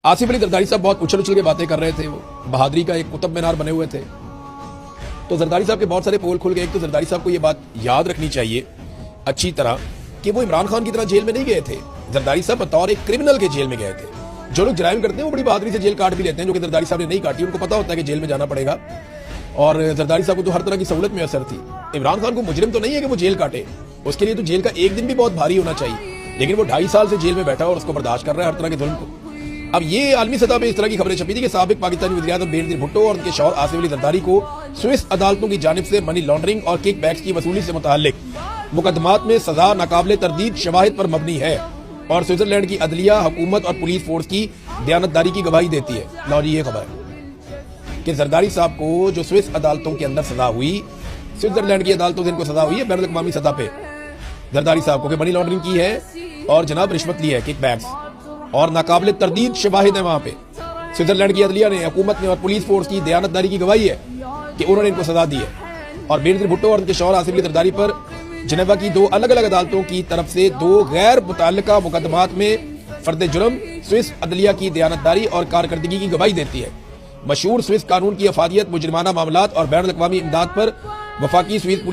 آصف علی زرداری صاحب بہت اچھل اچھل کے باتیں کر رہے تھے، وہ بہادری کا ایک قطب مینار بنے ہوئے تھے. تو زرداری صاحب کے بہت سارے پول کھل گئے. ایک تو زرداری صاحب کو یہ بات یاد رکھنی چاہیے اچھی طرح کہ وہ عمران خان کی طرح جیل میں نہیں گئے تھے. زرداری صاحب بطور ایک کرمنل کے جیل میں گئے تھے. جو لوگ جرائم کرتے ہیں وہ بڑی بہادری سے جیل کاٹ بھی لیتے ہیں، جو کہ زرداری صاحب نے نہیں کاٹی. ان کو پتا ہوتا ہے کہ جیل میں جانا پڑے گا، اور زرداری صاحب کو تو ہر طرح کی سہولت میں اثر تھی. عمران خان کو مجرم تو نہیں ہے کہ وہ جیل کاٹے، اس کے لیے تو جیل کا ایک دن بھی بہت بھاری ہونا چاہیے، لیکن وہ 2.5 سال سے جیل میں بیٹھا اور اس کو برداشت کر رہا ہے ہر طرح کے ظلم کو. اب یہ عالمی سطح پہ اس طرح کی خبریں چھپی تھی کہ سابق پاکستانی وزیراعظم بینظیر بھٹو اور ان کے شوہر آصف علی زرداری کو سوئس عدالتوں کی جانب سے منی لانڈرنگ اور کک بیکس کی وصولی سے متعلق مقدمات میں سزا ناقابل تردید شواہد پر مبنی ہے، اور سوئٹزرلینڈ کی عدلیہ، حکومت اور پولیس فورس کی دیانتداری کی گواہی دیتی ہے. لو جی یہ خبر ہے کہ زرداری صاحب کو جو سوئس عدالتوں کے اندر سزا ہوئی، سوئٹزرلینڈ کی عدالتوں سے ان کو سزا ہوئی ہے بین الاقوامی سطح پہ زرداری صاحب کو کہ منی لانڈرنگ کی ہے اور جناب رشوت لی ہے، کک بیکس، اور ناقابل تردید شواہد ہیں وہاں پہ. سوئٹزرلینڈ کی عدلیہ نے، حکومت نے اور پولیس فورس کی دیانتداری کی گواہی ہے کہ انہوں نے ان کو سزا دی ہے. اور بینظیر بھٹو اور ان کے شوہر آصف علی زرداری پر جنیوا کی 2 الگ الگ عدالتوں کی طرف سے 2 غیر متعلقہ مقدمات میں فرد جرم سوئس عدلیہ کی دیانتداری اور کارکردگی کی گواہی دیتی ہے. مشہور سوئس قانون کی افادیت، مجرمانہ معاملات اور بین الاقوامی امداد پر وفاقی سوئس